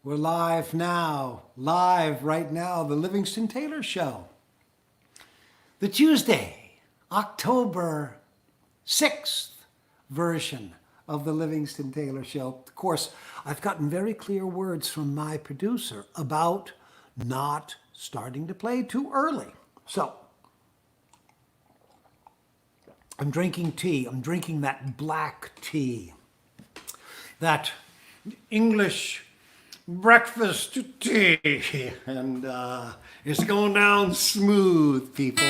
We're live now, live right now, the Livingston Taylor Show. The Tuesday, October 6th version of the Livingston Taylor Show. Of course, I've gotten very clear words from my producer about not starting to play too early. So, I'm drinking tea. I'm drinking that black tea. That English breakfast tea. And it's going down smooth, people.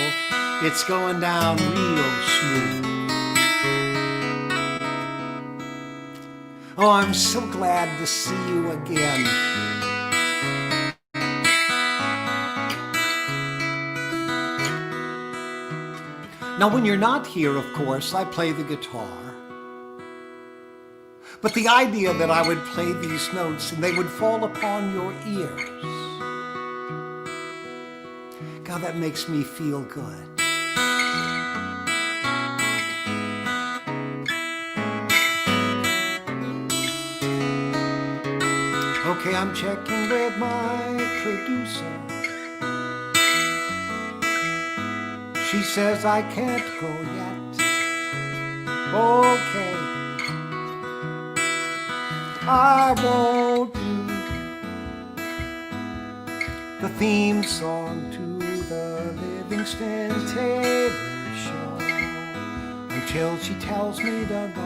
It's going down real smooth. Oh, I'm so glad to see you again. Now, when you're not here, of course, I play the guitar. But the idea that I would play these notes and they would fall upon your ears, God, that makes me feel good. Okay, I'm checking with my producer. She says I can't go yet. Okay, I won't do the theme song to the Livingston Taylor Show until she tells me to go.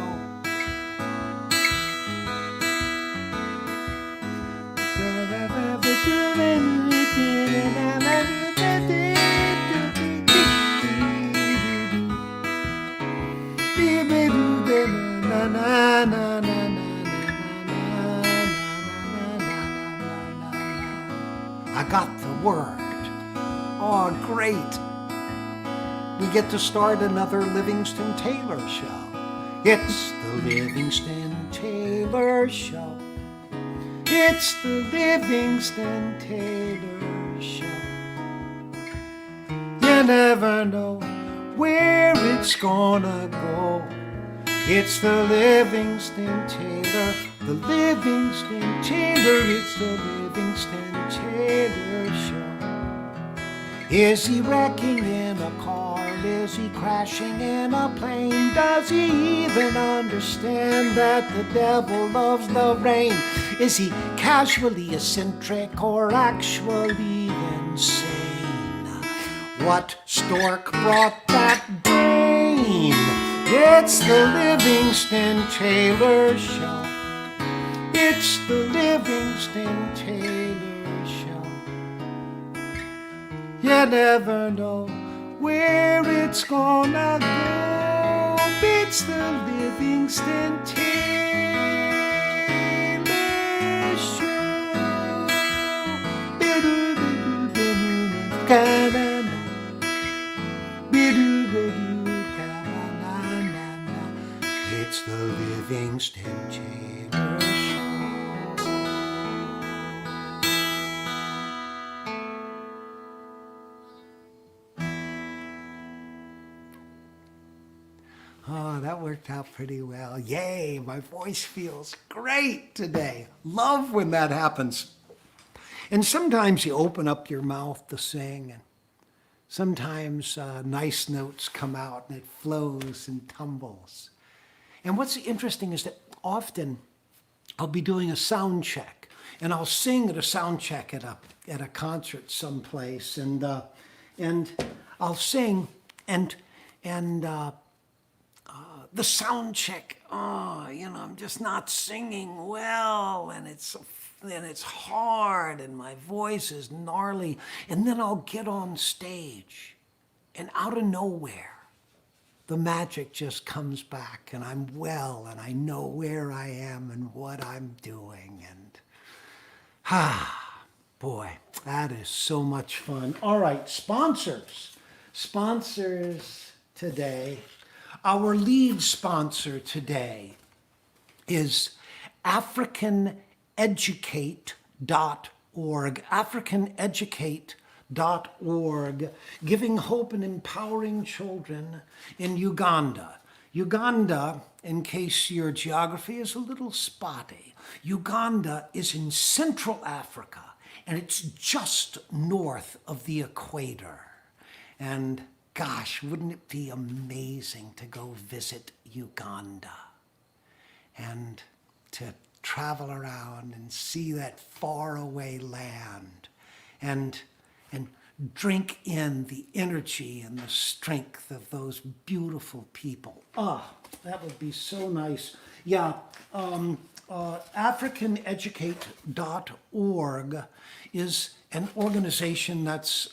I got the word. Oh, great. We get to start another Livingston Taylor Show. It's the Livingston Taylor Show. It's the Livingston Taylor Show. You never know where it's gonna go. It's the Livingston Taylor, the Livingston Taylor, it's the Livingston Taylor Show. Is he wrecking in a car? Is he crashing in a plane? Does he even understand that the devil loves the rain? Is he casually eccentric or actually insane? What stork brought that brain? It's the Livingston Taylor Show. It's the Livingston Taylor Show. You never know where it's gonna go. It's the Livingston Taylor Show. It's the Livingston Taylor Show. Oh, that worked out pretty well. Yay, my voice feels great today. Love when that happens. And sometimes you open up your mouth to sing, and sometimes nice notes come out and it flows and tumbles. And what's interesting is that often I'll be doing a sound check, and I'll sing at a sound check at a concert someplace, and I'll sing, and the sound check, I'm just not singing well, and it's hard, and my voice is gnarly, and then I'll get on stage, and out of nowhere, the magic just comes back, and I'm well, and I know where I am and what I'm doing, and boy, that is so much fun. All right, sponsors today. Our lead sponsor today is AfricanEducate.org. AfricanEducate.org, giving hope and empowering children in Uganda. Uganda, in case your geography is a little spotty, Uganda is in Central Africa, and it's just north of the equator. And gosh, wouldn't it be amazing to go visit Uganda and to travel around and see that faraway land and drink in the energy and the strength of those beautiful people. Ah, that would be so nice. Yeah, AfricanEducate.org is an organization that's,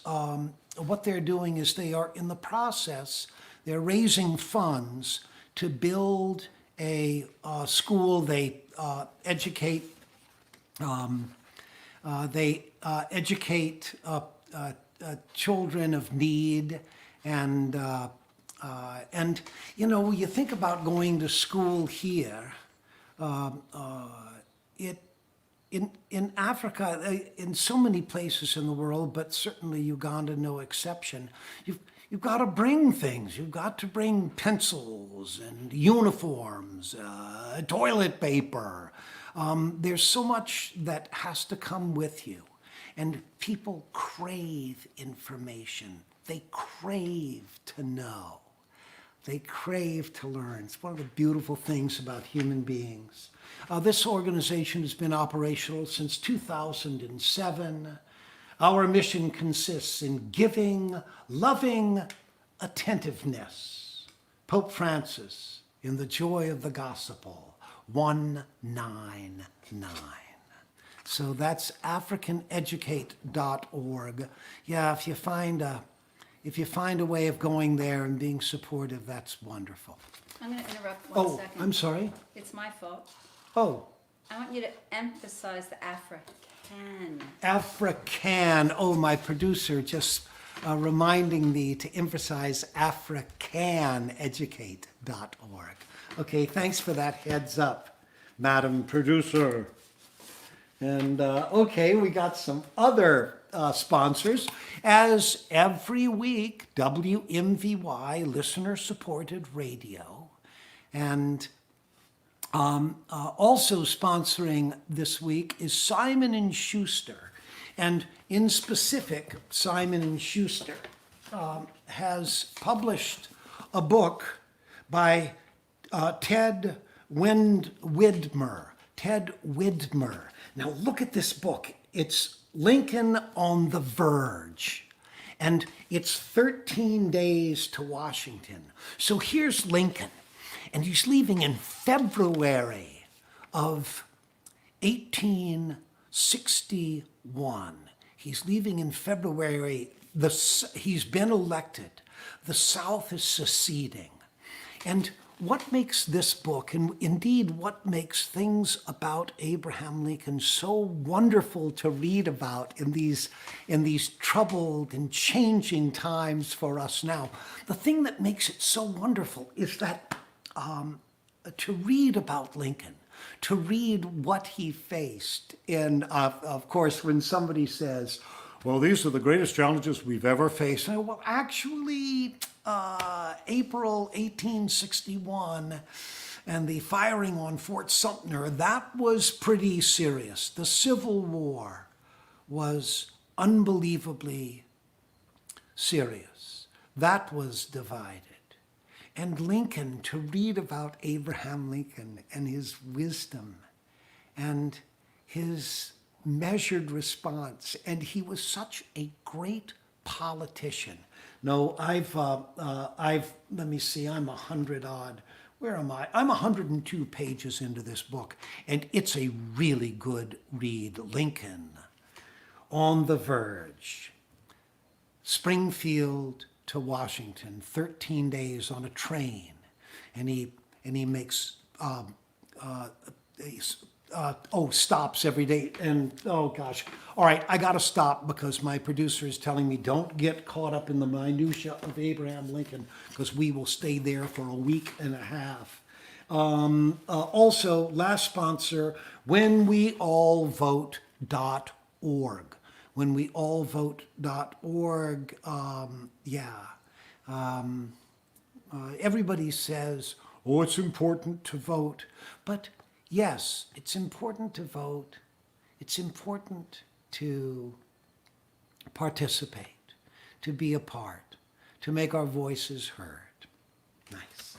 what they're doing is they are in the process, they're raising funds to build a school. They educate children of need, and you know, you think about going to school here. In Africa, in so many places in the world, but certainly Uganda no exception, you've got to bring things. You've got to bring pencils and uniforms, toilet paper. There's so much that has to come with you. And people crave information. They crave to know. They crave to learn. It's one of the beautiful things about human beings. This organization has been operational since 2007. Our mission consists in giving, loving attentiveness. Pope Francis, in the Joy of the Gospel, 199. So that's AfricanEducate.org. Yeah, if you find a way of going there and being supportive, that's wonderful. I'm going to interrupt one second. I'm sorry. It's my fault. Oh. I want you to emphasize the African. African. Oh, my producer just reminding me to emphasize AfricanEducate.org. Okay, thanks for that heads up, Madam Producer. And okay, we got some other sponsors. As every week, WMVY, listener-supported radio. And also sponsoring this week is Simon & Schuster. And in specific, Simon & Schuster has published a book by Ted Widmer. Ted Widmer. Now look at this book. It's Lincoln on the Verge. And it's 13 days to Washington. So here's Lincoln. And he's leaving in February of 1861. He's leaving in February. He's been elected. The South is seceding. And what makes this book, and indeed what makes things about Abraham Lincoln so wonderful to read about in these troubled and changing times for us now, the thing that makes it so wonderful is that to read about Lincoln, to read what he faced. And of course, when somebody says, well, these are the greatest challenges we've ever faced. Well, actually, April 1861 and the firing on Fort Sumter, that was pretty serious. The Civil War was unbelievably serious. That was divided. And Lincoln, to read about Abraham Lincoln and his wisdom and his measured response, and he was such a great politician. No, let me see, I'm 100 odd. Where am I? I'm 102 pages into this book, and it's a really good read. Lincoln on the Verge, Springfield to Washington, 13 days on a train, and he makes stops every day. And oh gosh, all right, I got to stop because my producer is telling me don't get caught up in the minutia of Abraham Lincoln because we will stay there for a week and a half. Also, last sponsor, whenweallvote.org. Whenweallvote.org. Everybody says, Oh, it's important to vote. But yes, it's important to vote. It's important to participate, to be a part, to make our voices heard. Nice.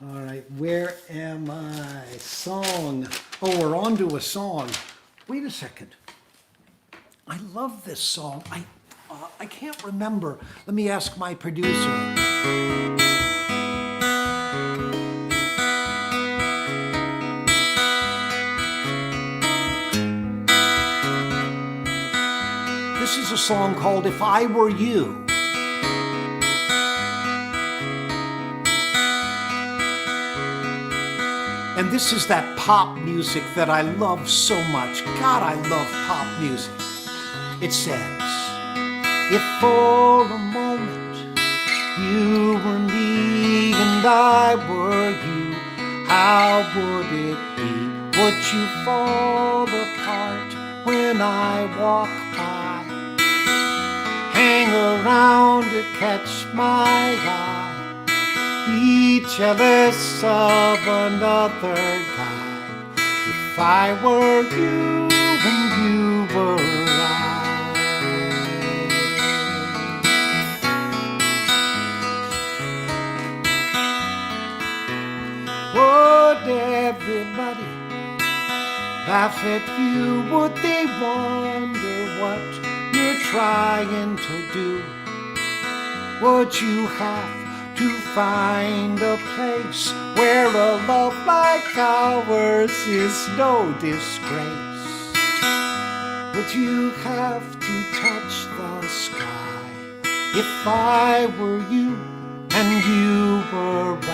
All right, where am I? Song. Oh, we're on to a song. Wait a second. I love this song. I can't remember. Let me ask my producer. This is a song called If I Were You. And this is that pop music that I love so much. God, I love pop music. It says, if for a moment you were me and I were you, how would it be? Would you fall apart when I walk by? Hang around to catch my eye? Be jealous of another guy? If I were you and you were I, would everybody laugh at you? Would they wonder what you're trying to do? Would you have to find a place where a love like ours is no disgrace? Would you have to touch the sky if I were you and you were I?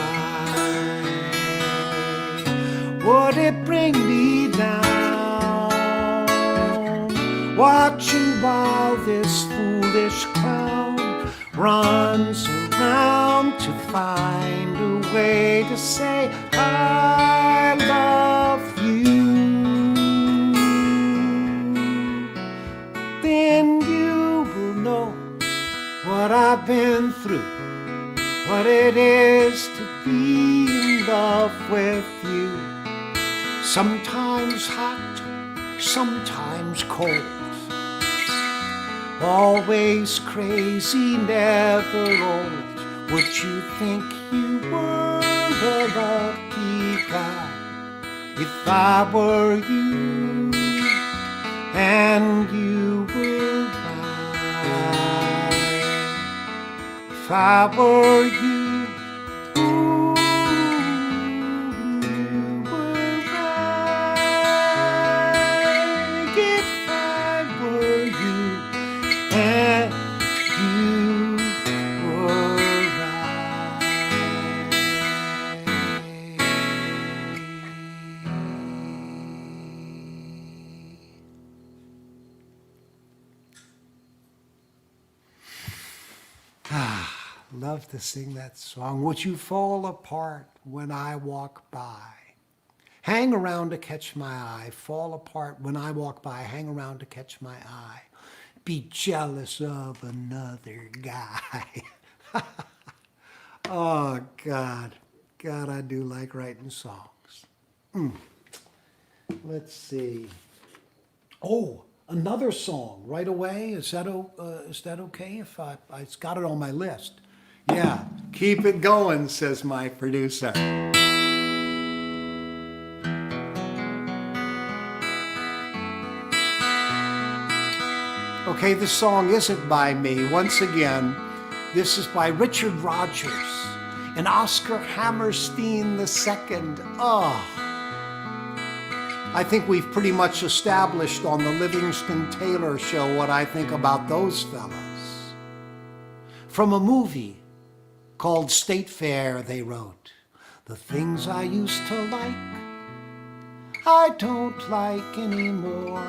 Would it bring me down, watching while this foolish clown runs around to find a way to say I love you? Then you will know what I've been through, what it is to be in love with you. Sometimes hot, sometimes cold, always crazy, never old. Would you think you were a lucky guy if I were you and you were I? If I were you, ooh, you were I. If I were you and you were right. Love to sing that song. Would you fall apart when I walk by? Hang around to catch my eye. Fall apart when I walk by. Hang around to catch my eye. Be jealous of another guy. Oh, God. God, I do like writing songs. Let's see. Oh, another song right away. Is that okay if I've got it on my list? Yeah, keep it going, says my producer. Okay, this song isn't by me. Once again, this is by Richard Rodgers and Oscar Hammerstein II. Oh, I think we've pretty much established on the Livingston Taylor show what I think about those fellas. From a movie called State Fair, they wrote, the things I used to like, I don't like anymore.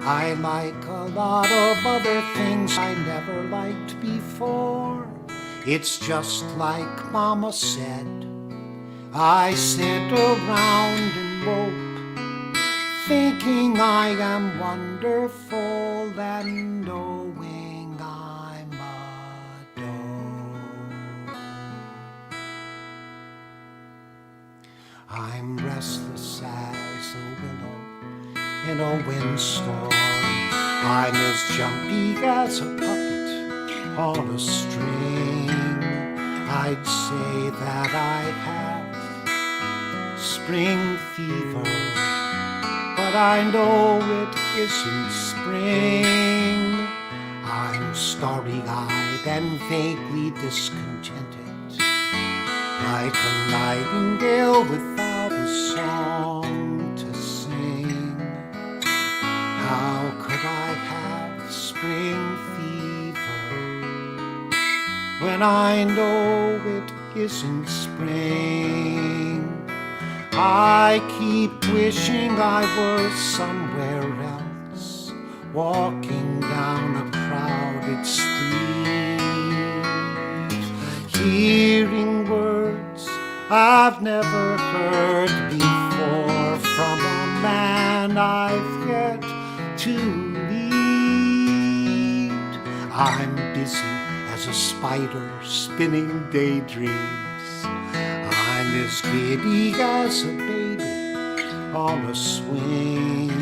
I like a lot of other things I never liked before. It's just like Mama said, I sit around and mope, thinking I am wonderful and knowing I'm a dope. I'm restless as a willow in a windstorm. I'm as jumpy as a puppet on a string. I'd say that I have spring fever, but I know it isn't spring. I'm starry-eyed and vaguely discontented, like a nightingale without a song to sing. How could I have spring fever when I know it isn't spring? I keep wishing I were somewhere else, walking down a crowded street, hearing words I've never heard before from a man I've yet to meet. I'm busy as a spider spinning daydreams. I'm as giddy as a baby on a swing.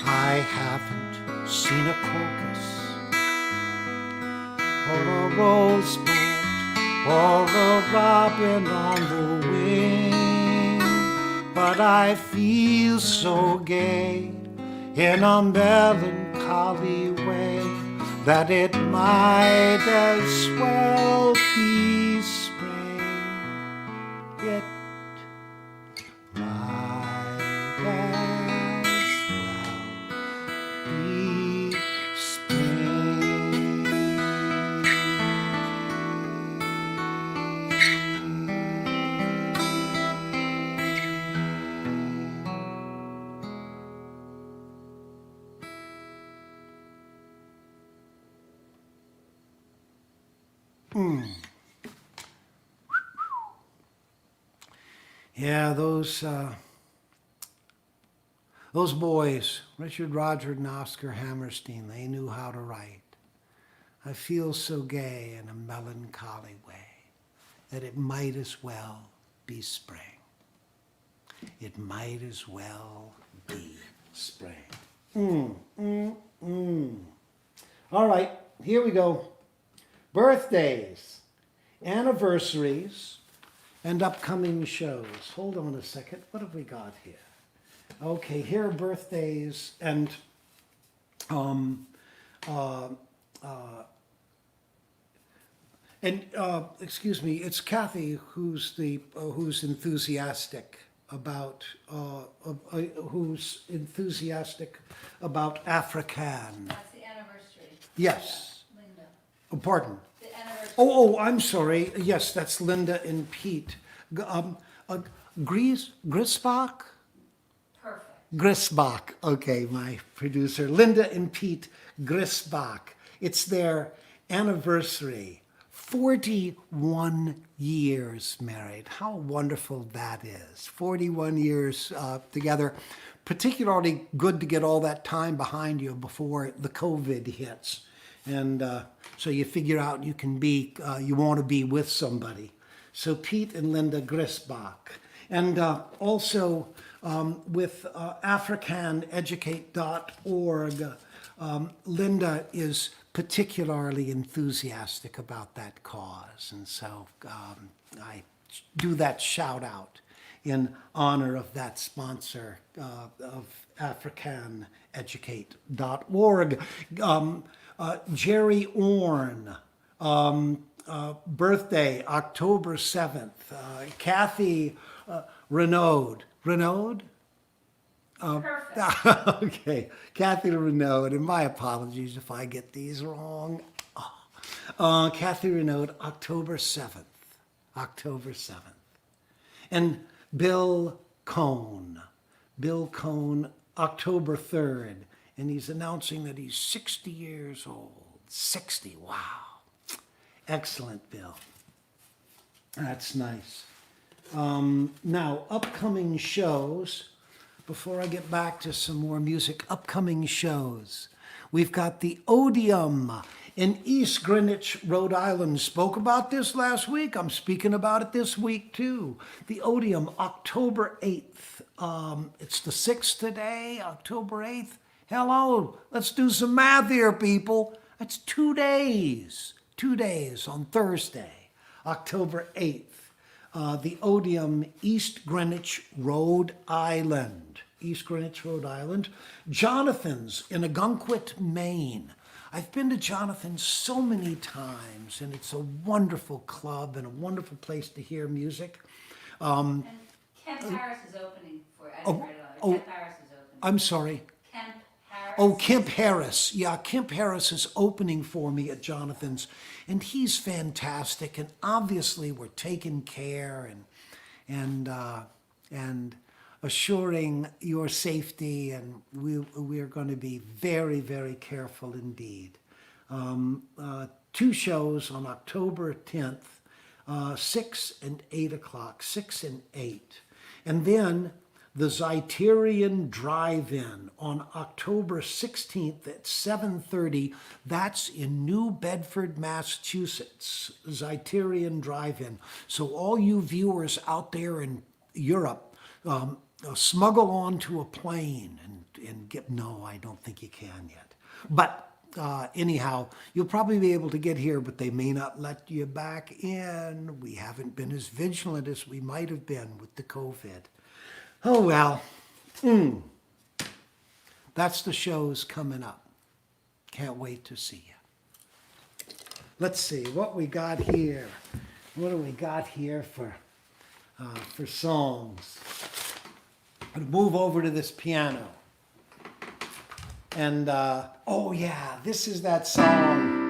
I haven't seen a crocus or a rosebud or a robin on the wing, but I feel so gay in a melancholy way that it might as well be spring. It might as well be spring. Yeah, those boys, Richard Roger and Oscar Hammerstein, they knew how to write. I feel so gay in a melancholy way that it might as well be spring. It might as well be spring. All right, here we go. Birthdays, anniversaries, and upcoming shows. Hold on a second. What have we got here? Okay, here are birthdays and excuse me, it's Kathy who's enthusiastic about African. That's the anniversary. Yes. Linda. Oh, pardon. The anniversary. Oh, I'm sorry. Yes, that's Linda and Pete. Grisbach? Perfect. Grisbach. Okay, my producer. Linda and Pete Grisbach. It's their anniversary. 41 years married. How wonderful that is. 41 years together. Particularly good to get all that time behind you before the COVID hits. And so you figure out you want to be with somebody. So Pete and Linda Grisbach. And also with AfricanEducate.org, Linda is particularly enthusiastic about that cause. And so I do that shout out in honor of that sponsor of AfricanEducate.org. Jerry Orn, birthday, October 7th. Kathy Renaud. Renaud? Perfect. Okay, Kathy Renaud, and my apologies if I get these wrong. Kathy Renaud, October 7th. October 7th. And Bill Cohn. Bill Cohn, October 3rd. And he's announcing that he's 60 years old. 60, wow. Excellent, Bill. That's nice. Now, upcoming shows. Before I get back to some more music, upcoming shows. We've got the Odeum in East Greenwich, Rhode Island. Spoke about this last week. I'm speaking about it this week too. The Odeum, October 8th. It's the 6th today, October 8th. Hello, let's do some math here, people. That's 2 days. 2 days on Thursday, October 8th. The Odeum, East Greenwich, Rhode Island. East Greenwich, Rhode Island. Jonathan's in Agunquit, Maine. I've been to Jonathan's so many times, and it's a wonderful club and a wonderful place to hear music. And Kemp Harris is opening for Kemp Harris is opening. I'm sorry. Kemp Harris. Oh, Kemp Harris. Yeah, Kemp Harris is opening for me at Jonathan's, and he's fantastic. And obviously, we're taking care and assuring your safety, and we are going to be very, very careful indeed. 2 shows on October 10th, 6 and 8 o'clock, 6 and 8. And then the Zeiterion Drive-In on October 16th at 7:30. That's in New Bedford, Massachusetts. Zeiterion Drive-In. So all you viewers out there in Europe, smuggle onto a plane and get, no, I don't think you can yet. But anyhow, you'll probably be able to get here, but they may not let you back in. We haven't been as vigilant as we might have been with the COVID. Oh, well, that's the shows coming up. Can't wait to see you. Let's see what we got here. What do we got here for songs? I'm gonna move over to this piano. And, oh yeah, this is that song.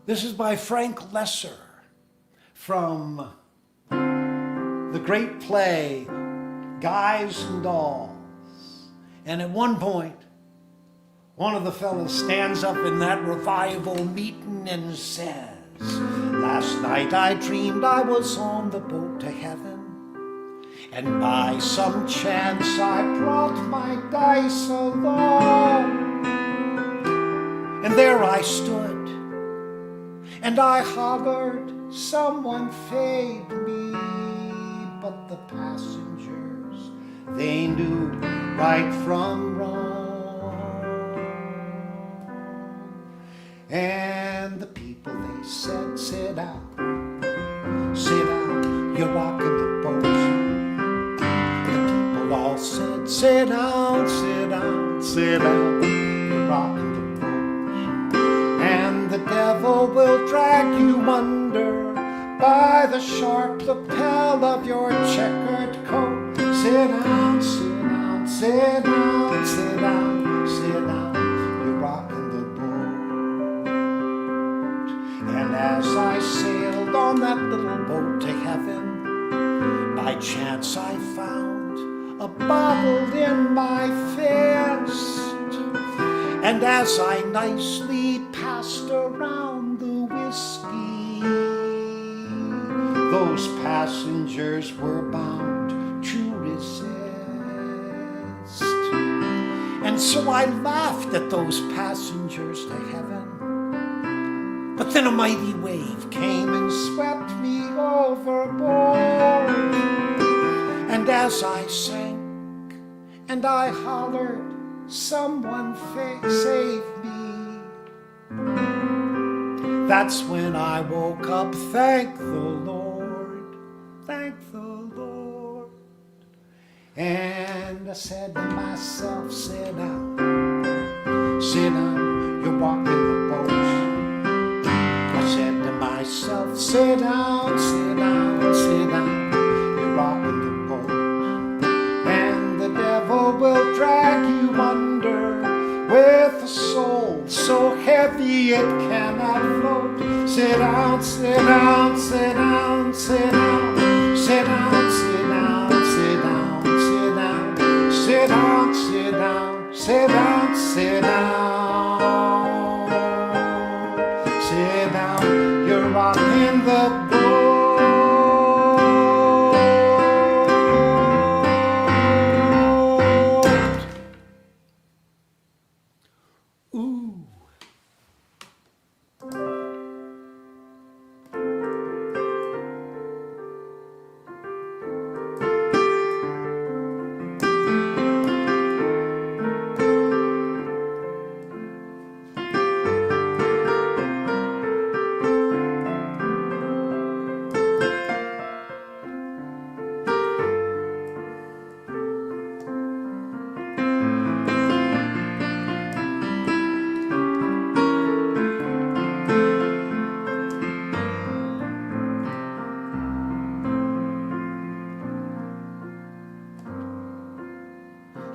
This is by Frank Lesser from the great play Guys and Dolls. And at one point, one of the fellas stands up in that revival meeting and says, "Last night I dreamed I was on the boat to heaven, and by some chance I brought my dice along. And there I stood, and I hollered, someone fade me, but the passengers, they knew right from wrong. And the people, they said, sit down, you're rocking the boat. The people all said, sit down, you're rocking the boat. And the devil will drag you under by the sharp lapel of your checkered coat. Sit down, you're rocking the boat. And as I sailed on that little boat to heaven, by chance I found a bottle in my fist. And as I nicely passed around the whiskey, those passengers were bound to resist. And so I laughed at those passengers to heaven. But then a mighty wave came and swept me overboard. And as I sank and I hollered, someone save me, that's when I woke up, thank the Lord, and I said to myself, sit down, you're walking the boat. I said to myself, sit down, you're rocking the boat. And the devil will drag you under with a soul so heavy it cannot float. Sit down,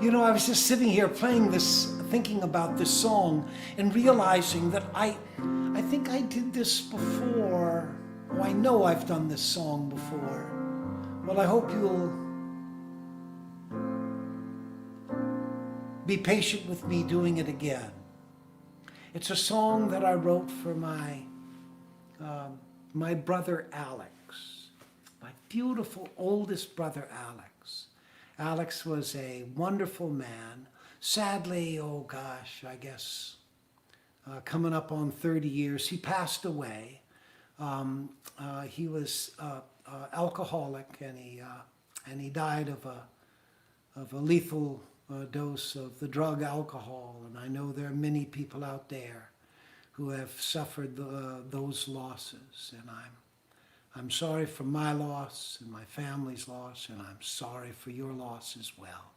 You know, I was just sitting here playing this, thinking about this song and realizing that I think I did this before. Oh, I know I've done this song before. Well, I hope you'll be patient with me doing it again. It's a song that I wrote for my brother Alex, my beautiful oldest brother Alex. Alex was a wonderful man. Sadly, oh gosh, I guess coming up on 30 years, he passed away. He was alcoholic, and he died of a lethal dose of the drug alcohol. And I know there are many people out there who have suffered those losses, and I'm sorry for my loss and my family's loss, and I'm sorry for your loss as well.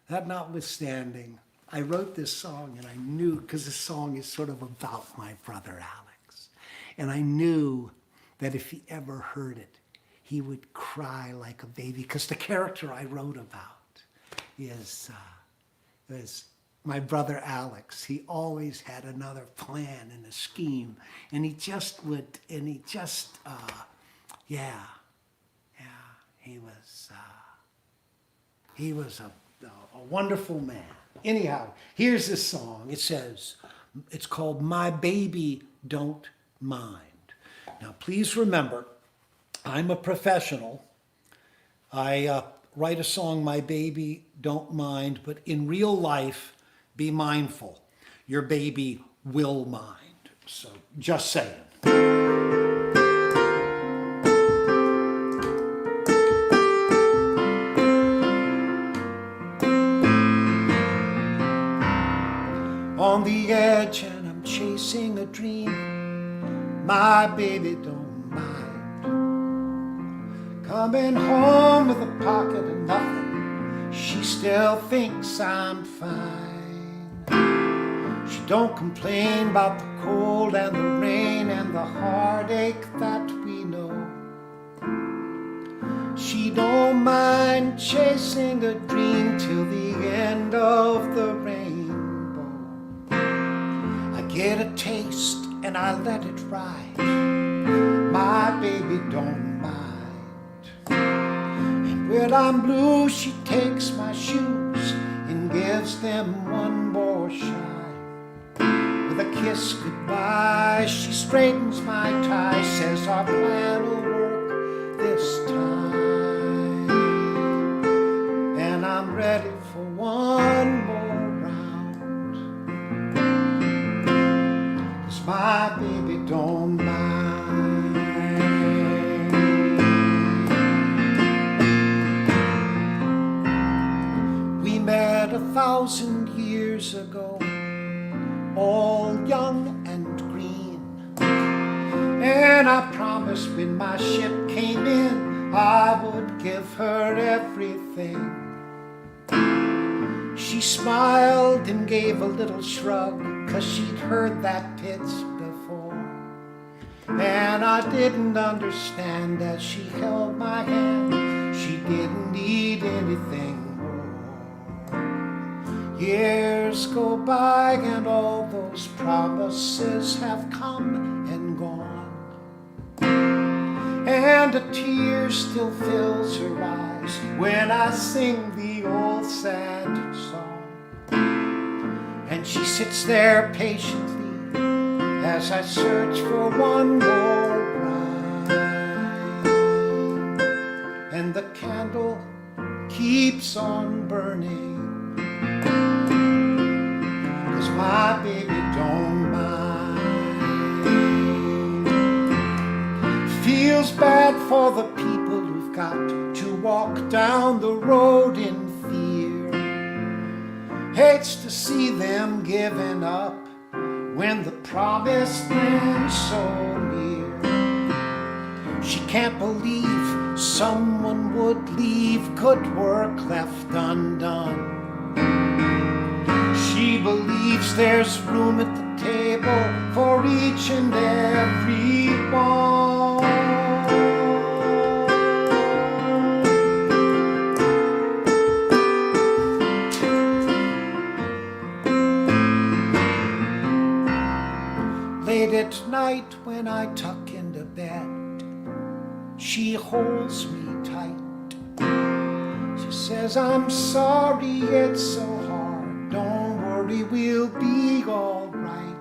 That notwithstanding, I wrote this song, and I knew, because this song is sort of about my brother Alex, and I knew that if he ever heard it, he would cry like a baby, because the character I wrote about is my brother Alex. He always had another plan and a scheme, and he just would, and he just, he was a wonderful man. Anyhow, here's this song. It says, it's called My Baby Don't Mind. Now, please remember, I'm a professional. I write a song, My Baby Don't Mind, but in real life, be mindful. Your baby will mind. So, just saying. On the edge and I'm chasing a dream, my baby don't mind. Coming home with a pocket of nothing, she still thinks I'm fine. She don't complain about the cold and the rain and the heartache that we know. She don't mind chasing a dream till the end of the rainbow. I get a taste and I let it ride, my baby don't mind. And when I'm blue, she takes my shoes and gives them one more shine. With a kiss goodbye, she straightens my tie, says our plan will work this time. And I'm ready for one more round, 'cause my baby don't mind. We met 1,000 years ago, all young and green, and I promised when my ship came in I would give her everything. She smiled and gave a little shrug, 'cause she'd heard that pitch before. And I didn't understand as she held my hand, she didn't need anything more. Years go by and all those promises have come and gone, and a tear still fills her eyes when I sing the old sad song. And she sits there patiently as I search for one more rhyme. And the candle keeps on burning, 'cause my baby don't mind. Feels bad for the people who've got to walk down the road in fear. Hates to see them giving up when the promised land's so near. She can't believe someone would leave good work left undone. She believes there's room at the table for each and every one. At night when I tuck into bed, she holds me tight. She says, I'm sorry it's so hard. Don't worry, we'll be all right.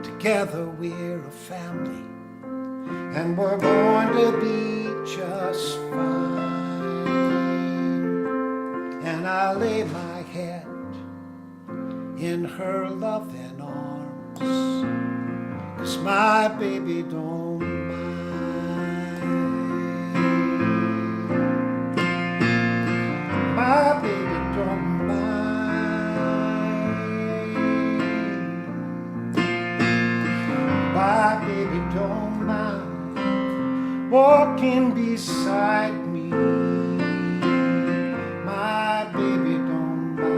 Together we're a family, and we're going to be just fine. And I lay my head in her loving arms, 'cause my baby don't mind. My baby don't mind. My baby don't mind walking beside me. My baby don't mind.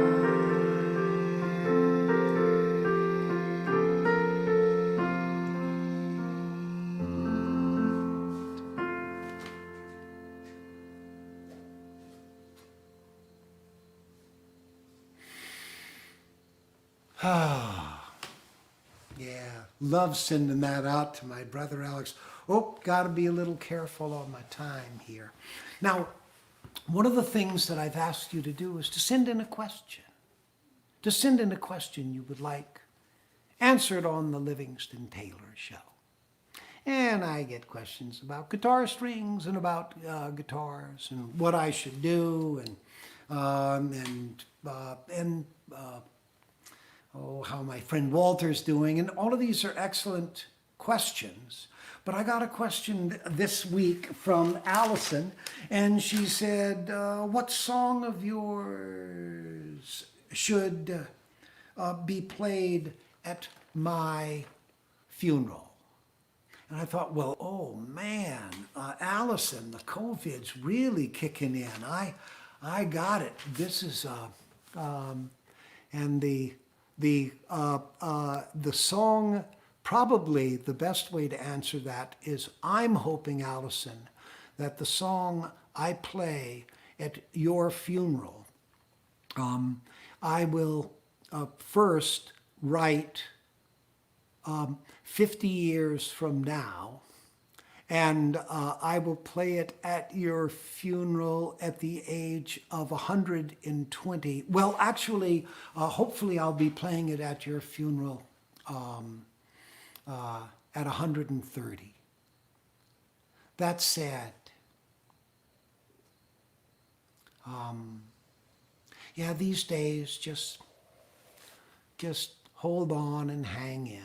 Ah, yeah, love sending that out to my brother Alex. Oh, got to be a little careful on my time here. Now, one of the things that I've asked you to do is to send in a question. To send in a question you would like answered on the Livingston Taylor Show. And I get questions about guitar strings and about guitars and what I should do and how my friend Walter's doing. And all of these are excellent questions. But I got a question this week from Allison, and she said, what song of yours should be played at my funeral? And I thought, well, oh man, Allison, the COVID's really kicking in. I got it. This is, and the song, probably the best way to answer that is, I'm hoping, Allison, that the song I play at your funeral, I will first write 50 years from now, and I will play it at your funeral at the age of 120. Well, actually, hopefully I'll be playing it at your funeral at 130. That said, yeah, these days just hold on and hang in.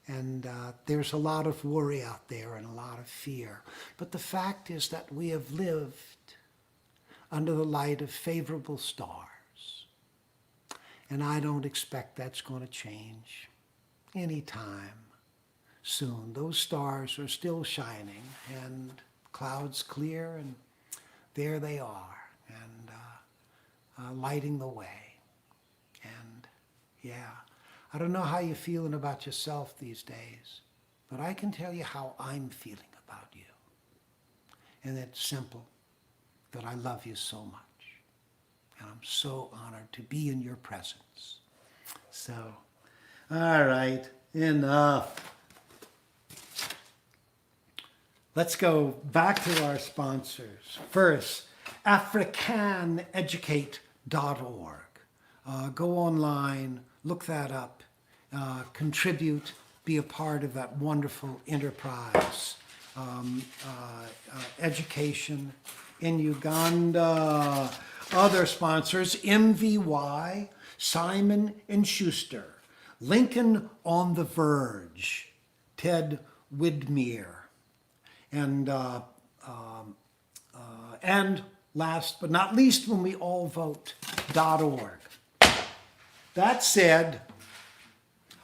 And there's a lot of worry out there and a lot of fear. But the fact is that we have lived under the light of favorable stars. And I don't expect that's going to change anytime soon. Those stars are still shining, and clouds clear, and there they are, and lighting the way. And yeah, I don't know how you're feeling about yourself these days, but I can tell you how I'm feeling about you. And it's simple, that I love you so much. And I'm so honored to be in your presence. So, all right, enough. Let's go back to our sponsors. First, africaneducate.org. Go online, look that up, contribute, be a part of that wonderful enterprise. Education in Uganda. Other sponsors, MVY, Simon & Schuster, Lincoln on the Verge, Ted Widmer, and last but not least, when we all vote.org. That said,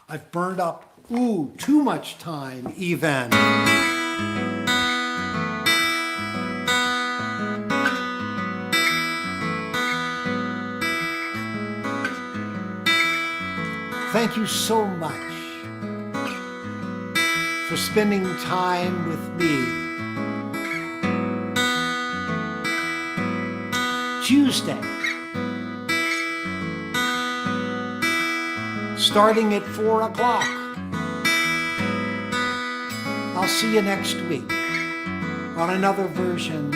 I've burned up, too much time even. Thank you so much for spending time with me. starting at 4 o'clock. I'll see you next week on another version of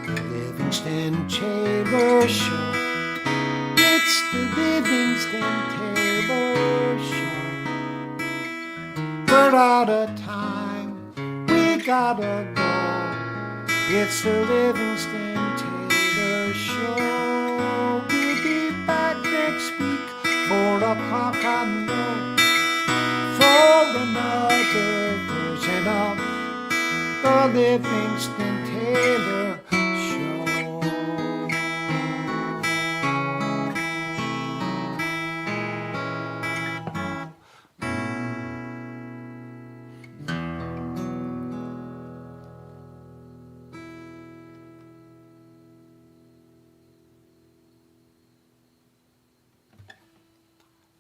the Livingston Taylor Show. It's the Livingston Taylor Show. We're out of time, we gotta go. It's the Livingston Taylor Show. We'll be back next week, 4 o'clock, I know, for another version of the Livingston Taylor